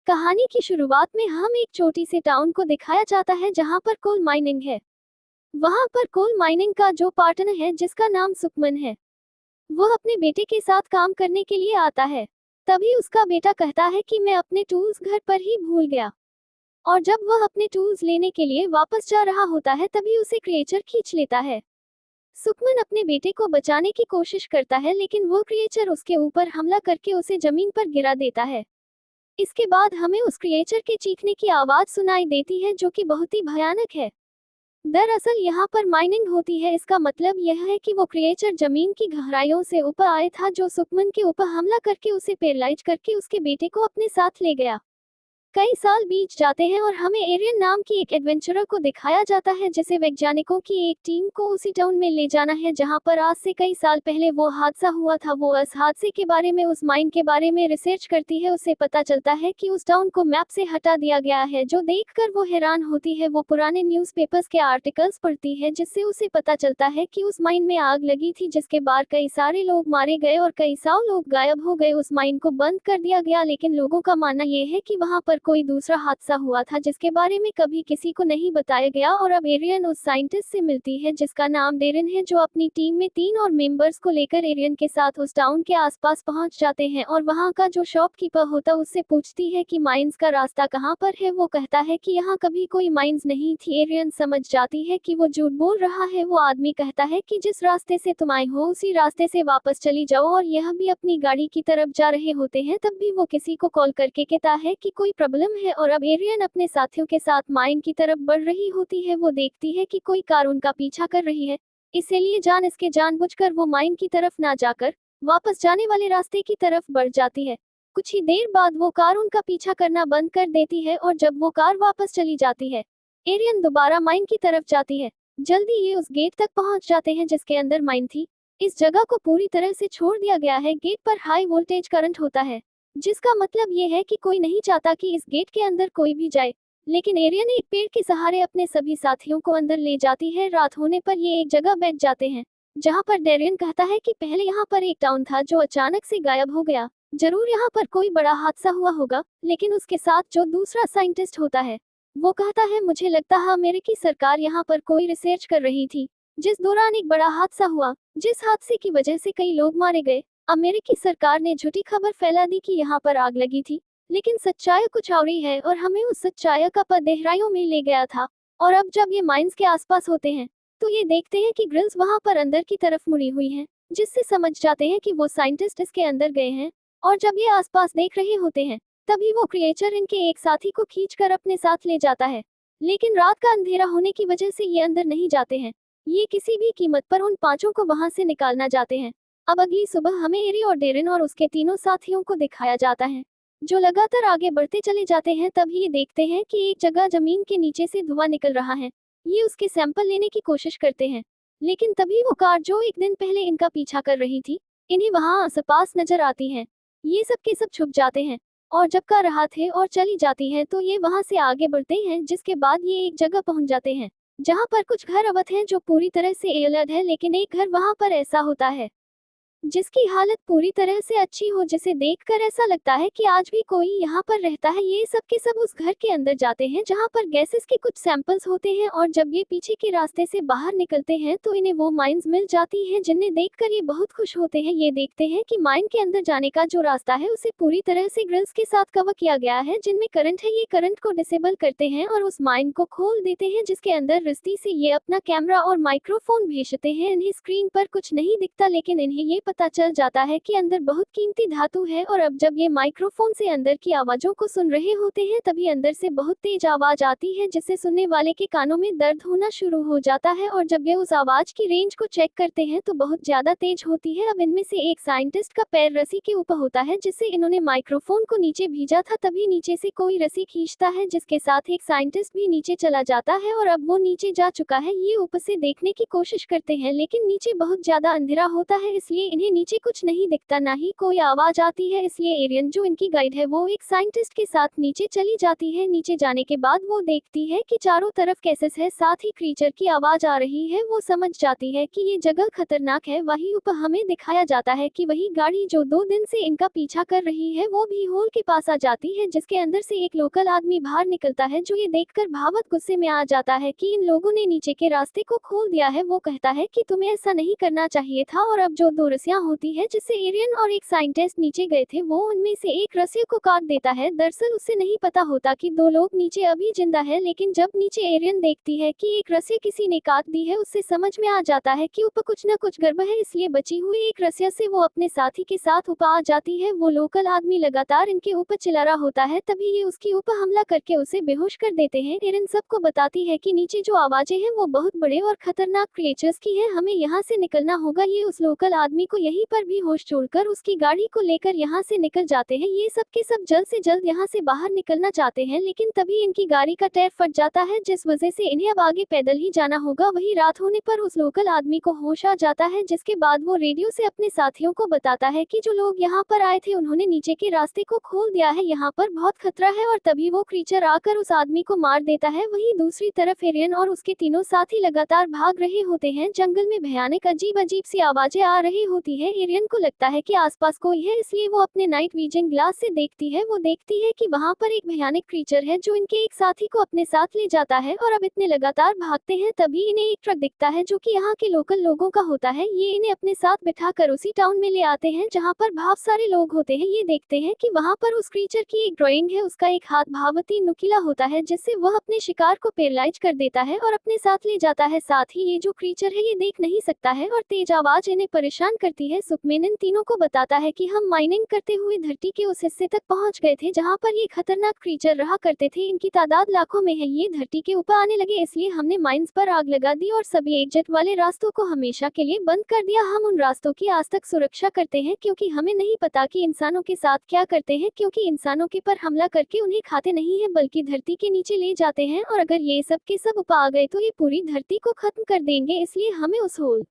कहानी की शुरुआत में हम एक छोटी से टाउन को दिखाया जाता है जहां पर कोल माइनिंग है। वहां पर कोल माइनिंग का जो पार्टनर है जिसका नाम सुकमन है, वो अपने बेटे के साथ काम करने के लिए आता है। तभी उसका बेटा कहता है कि मैं अपने टूल्स घर पर ही भूल गया। और जब वह अपने टूल्स लेने के लिए वापस जा रहा होता है तभी उसे क्रिएचर खींच लेता है। सुकमन अपने बेटे को बचाने की कोशिश करता है लेकिन वो क्रिएचर उसके ऊपर हमला करके उसे जमीन पर गिरा देता है। इसके बाद हमें उस क्रिएचर के चीखने की आवाज सुनाई देती है जो कि बहुत ही भयानक है। दरअसल यहाँ पर माइनिंग होती है। इसका मतलब यह है कि वो क्रिएचर जमीन की गहराइयों से ऊपर आया था जो सुकमन के ऊपर हमला करके उसे पैरालाइज करके उसके बेटे को अपने साथ ले गया। कई साल बीत जाते हैं और हमें एरियन नाम की एक एडवेंचरर को दिखाया जाता है जिसे वैज्ञानिकों की एक टीम को उसी टाउन में ले जाना है जहां पर आज से कई साल पहले वो हादसा हुआ था। वो उस हादसे के बारे में, उस माइन के बारे में रिसर्च करती है। उसे पता चलता है कि उस टाउन को मैप से हटा दिया गया है, जो देखकर वो हैरान होती है। वो पुराने न्यूज़पेपर्स के आर्टिकल्स पढ़ती है जिससे उसे पता चलता है कि उस माइन में आग लगी थी जिसके बाद कई सारे लोग मारे गए और कई सौ लोग गायब हो गए। उस माइन को बंद कर दिया गया लेकिन लोगों का मानना यह है कि वहां पर कोई दूसरा हादसा हुआ था जिसके बारे में कभी किसी को नहीं बताया गया। और अब एरियन उस साइंटिस्ट से मिलती है जिसका नाम डेरिन है, जो अपनी टीम में 3 और मेंबर्स को लेकर एरियन के साथ उस टाउन के आसपास पहुंच जाते हैं। और वहां का जो शॉपकीपर होता है उससे पूछती है कि माइंस का रास्ता कहां पर है। वो कहता है कि यहाँ कभी कोई माइंस नहीं थी। एरियन समझ जाती है कि वो झूठ बोल रहा है। वो आदमी कहता है कि जिस रास्ते से तुम आए हो उसी रास्ते से वापस चली जाओ। और यह भी अपनी गाड़ी की तरफ जा रहे होते हैं तब भी वो किसी को कॉल करके कहता है कि कोई प्रॉब्लम है। और अब एरियन अपने साथियों के साथ माइन की तरफ बढ़ रही होती है। वो देखती है कि कोई कार उनका पीछा कर रही है, इसीलिए जानबूझकर वो माइन की तरफ ना जाकर वापस जाने वाले रास्ते की तरफ बढ़ जाती है। कुछ ही देर बाद वो कार उनका पीछा करना बंद कर देती है और जब वो कार वापस चली जाती है, एरियन दोबारा माइन की तरफ जाती है। जल्दी ये उस गेट तक पहुंच जाते हैं जिसके अंदर माइन थी। इस जगह को पूरी तरह से छोड़ दिया गया है। गेट पर हाई वोल्टेज करंट होता है, जिसका मतलब ये है कि कोई नहीं चाहता कि इस गेट के अंदर कोई भी जाए। लेकिन एरियन एक पेड़ के सहारे अपने सभी साथियों को अंदर ले जाती है। रात होने पर ये एक जगह बैठ जाते हैं जहां पर डेरियन कहता है कि पहले यहाँ पर एक टाउन था जो अचानक से गायब हो गया। जरूर यहाँ पर कोई बड़ा हादसा हुआ होगा। लेकिन उसके साथ जो दूसरा साइंटिस्ट होता है वो कहता है मुझे लगता है अमेरिकी सरकार यहाँ पर कोई रिसर्च कर रही थी जिस दौरान एक बड़ा हादसा हुआ, जिस हादसे की वजह से कई लोग मारे गए। अमेरिकी सरकार ने झूठी खबर फैला दी कि यहाँ पर आग लगी थी, लेकिन सच्चाई कुछ और ही है और हमें उस सच्चाई का पता गहराइयों में ले गया था। और अब जब ये माइंस के आसपास होते हैं तो ये देखते हैं कि ग्रिल्स वहां पर अंदर की तरफ मुड़ी हुई हैं, जिससे समझ जाते हैं कि वो साइंटिस्ट इसके अंदर गए हैं। और जब ये आसपास देख रहे होते हैं तभी वो क्रिएचर इनके एक साथी को खींचकर अपने साथ ले जाता है। लेकिन रात का अंधेरा होने की वजह से ये अंदर नहीं जाते हैं। ये किसी भी कीमत पर उन 5 को वहां से निकालना चाहते हैं। अब अगली सुबह हमें एरी और डेरिन और उसके तीनों साथियों को दिखाया जाता है जो लगातार आगे बढ़ते चले जाते हैं। तभी ये देखते हैं कि एक जगह जमीन के नीचे से धुआं निकल रहा है। ये उसके सैंपल लेने की कोशिश करते हैं, लेकिन तभी वो कार जो एक दिन पहले इनका पीछा कर रही थी इन्हें वहां आसपास नजर आती है। ये सब के सब छुप जाते हैं और जब कार राहत है और चली जाती है तो ये वहां से आगे बढ़ते हैं, जिसके बाद ये एक जगह पहुंच जाते हैं जहां पर कुछ घर अवध हैं जो पूरी तरह से अलग है। लेकिन एक घर वहां पर ऐसा होता है जिसकी हालत पूरी तरह से अच्छी हो, जिसे देखकर ऐसा लगता है कि आज भी कोई यहाँ पर रहता है। ये सब के सब उस घर के अंदर जाते हैं जहाँ पर गैसेस के कुछ सैंपल्स होते हैं। और जब ये पीछे के रास्ते से बाहर निकलते हैं तो इन्हें वो माइंस मिल जाती हैं जिन्हें देखकर ये बहुत खुश होते हैं। ये देखते हैं कि माइन के अंदर जाने का जो रास्ता है उसे पूरी तरह से ग्रिल्स के साथ कवर किया गया है जिनमें करंट है। ये करंट को डिसेबल करते हैं और उस माइन को खोल देते हैं, जिसके अंदर रस्सी से ये अपना कैमरा और माइक्रोफोन भेजते हैं। इन्हें स्क्रीन पर कुछ नहीं दिखता लेकिन इन्हें ये पता चल जाता है कि अंदर बहुत कीमती धातु है। और अब जब ये माइक्रोफोन से अंदर की आवाजों को सुन रहे होते हैं तभी अंदर से बहुत तेज आवाज आती है जिससे सुनने वाले के कानों में दर्द होना शुरू हो जाता है। और जब ये उस आवाज की रेंज को चेक करते हैं तो बहुत ज्यादा तेज होती है। अब इनमें से एक साइंटिस्ट का पैर रस्सी के ऊपर होता है जिससे इन्होंने माइक्रोफोन को नीचे भेजा था। तभी नीचे से कोई रस्सी खींचता है जिसके साथ एक साइंटिस्ट भी नीचे चला जाता है और अब वो नीचे जा चुका है। ये ऊपर से देखने की कोशिश करते हैं लेकिन नीचे बहुत ज्यादा अंधेरा होता है, इसलिए इन्हें नीचे कुछ नहीं दिखता, ना ही कोई आवाज आती है। इसलिए एरियन जो इनकी गाइड है वो एक साइंटिस्ट के साथ नीचे चली जाती है। नीचे जाने के बाद वो देखती है कि चारों तरफ केसेस है, साथ ही क्रीचर की आवाज आ रही है। वो समझ जाती है कि ये जगह खतरनाक है। वहीं ऊपर हमें दिखाया जाता है कि वही गाड़ी जो 2 दिन से इनका पीछा कर रही है वो भी होल के पास आ जाती है, जिसके अंदर से एक लोकल आदमी बाहर निकलता है, जो ये देखकर भावुक गुस्से में आ जाता है कि इन लोगों ने नीचे के रास्ते को खोल दिया है। वो कहता है कि तुम्हें ऐसा नहीं करना चाहिए था। और अब जो 2 रस्सियां होती है जिससे एरियन और एक साइंटिस्ट नीचे गए थे, वो उनमें से एक रस्सी को काट देता है। दरअसल उसे नहीं पता होता कि 2 लोग नीचे अभी जिंदा है, लेकिन जब नीचे एरियन देखती है कि एक रस्सी किसी ने काट दी है, उससे समझ में आ जाता है कि ऊपर कुछ न कुछ गड़बड़ है। इसलिए बची हुई एक रस्सिया से वो अपने साथी के साथ ऊपर आ जाती है। वो लोकल आदमी लगातार इनके ऊपर चिल्ला रहा होता है, तभी ये उसके ऊपर हमला करके उसे बेहोश कर देते हैं। एरियन सबको बताती है कि नीचे जो आवाजें हैं वो बहुत बड़े और खतरनाक क्रिएचर्स की है, हमें यहाँ से निकलना होगा। ये उस लोकल आदमी को यहीं पर भी होश छोड़कर उसकी गाड़ी को लेकर यहाँ से निकल जाते हैं। ये सब के सब जल्द से जल्द यहाँ से बाहर निकलना चाहते हैं, लेकिन तभी इनकी गाड़ी का टायर फट जाता है, जिस वजह से इन्हें अब आगे पैदल ही जाना होगा। वही रात होने पर उस लोकल आदमी को होश आ जाता है, जिसके बाद वो रेडियो से अपने साथियों को बताता है कि जो लोग यहाँ पर आए थे उन्होंने नीचे के रास्ते को खोल दिया है, यहाँ पर बहुत खतरा है। और तभी वो क्रीचर आकर उस आदमी को मार देता है। वहीं दूसरी तरफ एरियन और उसके तीनों साथी लगातार भाग रहे होते हैं। जंगल में भयानक अजीब अजीब सी आवाजें आ रही होती है। एरियन को लगता है कि आसपास कोई है, इसलिए वो अपने नाइट विजन ग्लास से देखती है। वो देखती है कि वहाँ पर एक भयानक क्रीचर है जो इनके एक साथी को अपने साथ ले जाता है। और अब इतने लगातार भागते हैं, तभी इन्हें एक ट्रक दिखता है जो कि यहाँ के लोकल लोगों का होता है। ये इन्हें अपने साथ बिठाकर उसी टाउन में ले आते हैं जहाँ पर बहुत सारे लोग होते हैं। ये देखते हैं कि वहाँ पर उस क्रीचर की एक ड्राइंग है, उसका एक हाथ भावती नुकीला होता है, जिससे वह अपने शिकार को पैरालाइज कर देता है और अपने साथ ले जाता है। साथ ही ये जो क्रीचर है ये देख नहीं सकता है और तेज आवाज इन्हें परेशान करती है। सुकमेन इन तीनों को बताता है कि हम माइनिंग करते हुए धरती के उस हिस्से तक पहुंच गए थे जहां पर ये खतरनाक क्रीचर रहा करते थे। इनकी तादाद लाखों में है। ये धरती के ऊपर आने लगे, इसलिए हमने माइंस पर आग लगा दी और सभी एग्जिट वाले रास्तों को हमेशा के लिए बंद कर दिया। हम उन रास्तों की आज तक सुरक्षा करते हैं, क्योंकि हमें नहीं पता कि इंसानों के साथ क्या करते हैं, क्योंकि इंसानों के पर हमला करके उन्हें खाते नहीं है, बल्कि धरती के नीचे ले जाते हैं। और अगर ये सब के सब ऊपर आ गए तो ये पूरी धरती को खत्म कर देंगे। इसलिए हमें उस होल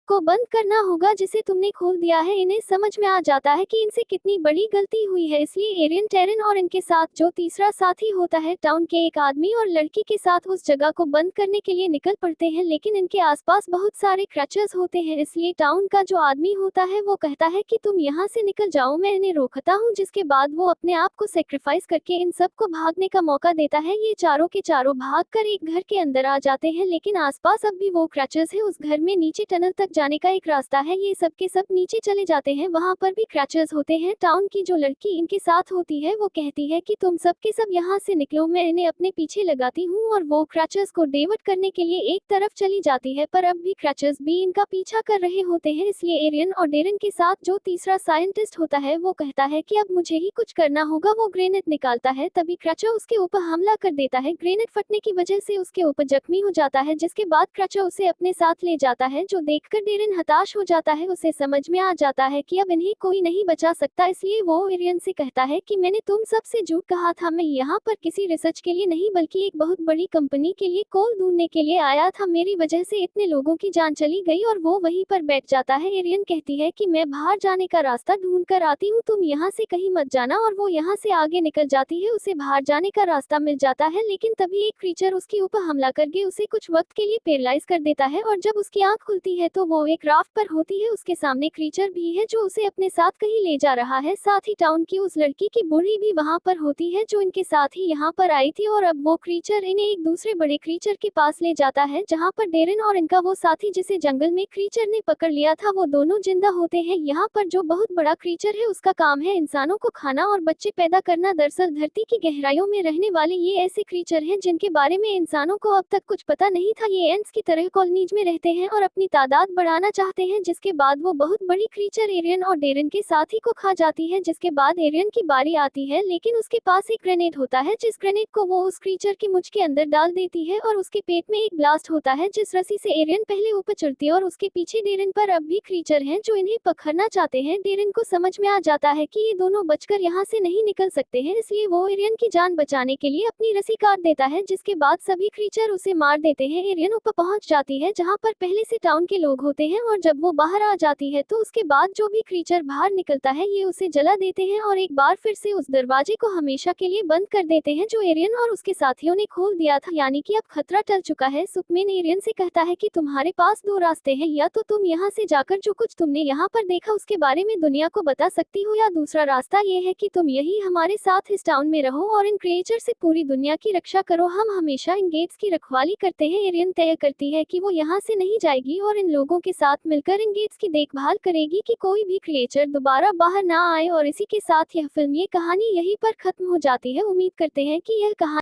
को बंद करना होगा जिसे तुमने खोल दिया है। इन्हें समझ में आ जाता है कि इनसे कितनी बड़ी गलती हुई है, इसलिए एरियन, टेरन और इनके साथ जो तीसरा साथी होता है टाउन के एक आदमी और लड़की के साथ उस जगह को बंद करने के लिए निकल पड़ते हैं। लेकिन इनके आसपास बहुत सारे क्रचर्स होते हैं, इसलिए टाउन का जो आदमी होता है वो कहता है कि तुम यहाँ से निकल जाओ, मैं इन्हें रोकता हूँ। जिसके बाद वो अपने आप को सेक्रीफाइस करके इन सबको भागने का मौका देता है। ये चारों के चारों भागकर एक घर के अंदर आ जाते हैं, लेकिन आसपास अब भी वो क्रचर्स है। उस घर में नीचे टनल तक जाने का एक रास्ता है। ये सब के सब नीचे चले जाते हैं, वहाँ पर भी क्रचर्स होते हैं। टाउन की जो लड़की इनके साथ होती है वो कहती है कि तुम सब के सब यहाँ से निकलो, मैं इन्हें अपने पीछे लगाती हूँ। और वो क्रचर्स को डेवर्ट करने के लिए एक तरफ चली जाती है, पर अब भी क्रचर्स भी इनका पीछा कर रहे होते हैं। इसलिए एरियन और डेरन के साथ जो तीसरा साइंटिस्ट होता है वो कहता है कि अब मुझे ही कुछ करना होगा। वो ग्रेनेड निकालता है, तभी क्रचर उसके ऊपर हमला कर देता है। ग्रेनेड फटने की वजह से उसके ऊपर जख्मी हो जाता है, जिसके बाद क्रचर उसे अपने साथ ले जाता है। जो देखकर डेरन हताश हो जाता है। उसे समझ में आ जाता है कि अब इन्हें कोई नहीं बचा सकता, इसलिए वो एरियन से कहता है कि मैंने तुम सबसे झूठ कहा था, मैं यहाँ पर किसी रिसर्च के लिए नहीं बल्कि एक बहुत बड़ी कंपनी के लिए कोल ढूंढने के लिए आया था। मेरी वजह से इतने लोगों की जान चली गई। और वो वहीं पर बैठ जाता है। एरियन कहती है कि मैं बाहर जाने का रास्ता ढूंढ कर आती हूँ, तुम यहाँ से कहीं मत जाना। और वो यहाँ से आगे निकल जाती है। उसे बाहर जाने का रास्ता मिल जाता है, लेकिन तभी एक क्रीचर उसके ऊपर हमला करके उसे कुछ वक्त के लिए पैरालाइज कर देता है। और जब उसकी आंख खुलती है तो वो एक राफ्ट पर होती है। उसके सामने क्रीचर भी है जो उसे अपने साथ कहीं ले जा रहा है। साथ ही टाउन की उस लड़की की बूढ़ी भी वहाँ पर होती है जो इनके साथ ही यहाँ पर आई थी। और अब वो क्रीचर इन्हें एक दूसरे बड़े क्रीचर के पास ले जाता है, जहाँ पर डेरन और इनका वो साथी जिसे जंगल में क्रीचर ने पकड़ लिया था वो दोनों जिंदा होते हैं। यहाँ पर जो बहुत बड़ा क्रीचर है उसका काम है इंसानों को खाना और बच्चे पैदा करना। दरअसल धरती की गहराइयों में रहने वाले ये ऐसे क्रीचर हैं जिनके बारे में इंसानों को अब तक कुछ पता नहीं था। ये एंट्स की तरह कॉलोनीज में रहते हैं और अपनी तादाद बढ़ाना चाहते हैं। जिसके बाद वो बहुत बड़ी क्रीचर एरियन और डेरन के साथी को खा जाती है। जिसके बाद एरियन की बारी आती है, लेकिन उसके पास एक ग्रेनेड होता है, जिस ग्रेनेड को वो उस क्रीचर की मुझ के अंदर डाल देती है और उसके पेट में एक ब्लास्ट होता है, जिस रस्सी से एरियन पहले ऊपर चढ़ती है और उसके पीछे डेरन पर अब भी क्रीचर हैं जो इन्हें पकड़ना चाहते हैं। डेरन को समझ में आ जाता है कि ये दोनों बचकर यहाँ से नहीं निकल सकते हैं, इसलिए वो एरियन की जान बचाने के लिए अपनी रस्सी काट देता है। जिसके बाद सभी क्रीचर उसे मार देते हैं। एरियन ऊपर पहुंच जाती है जहाँ पर पहले से टाउन के लोग होते हैं और जब वो बाहर आ जाती है तो उसके बाद जो भी क्रीचर बाहर निकलता है ये उसे जला देते हैं और एक बार फिर से उस दरवाजे को हमेशा के लिए बंद कर देते हैं जो एरियन और उसके साथियों ने खोल दिया था। यानी कि अब खतरा टल चुका है। सुकमेन एरियन से कहता है कि तुम्हारे पास दो रास्ते हैं, या तो तुम यहाँ से जाकर जो कुछ तुमने यहाँ पर देखा उसके बारे में दुनिया को बता सकती हो, या दूसरा रास्ता ये है कि तुम यही हमारे साथ इस टाउन में रहो और इन क्रिएचर से पूरी दुनिया की रक्षा करो। हम हमेशा इन गेट्स की रखवाली करते हैं। एरियन तय करती है कि वो यहाँ से नहीं जाएगी और इन लोगों के साथ मिलकर इन गेट्स की देखभाल करेगी कि कोई भी क्रिएचर दोबारा बाहर ना आए। और इसी के साथ यह फिल्म, ये कहानी यहीं पर खत्म हो जाती है। उम्मीद करते हैं कि यह कहानी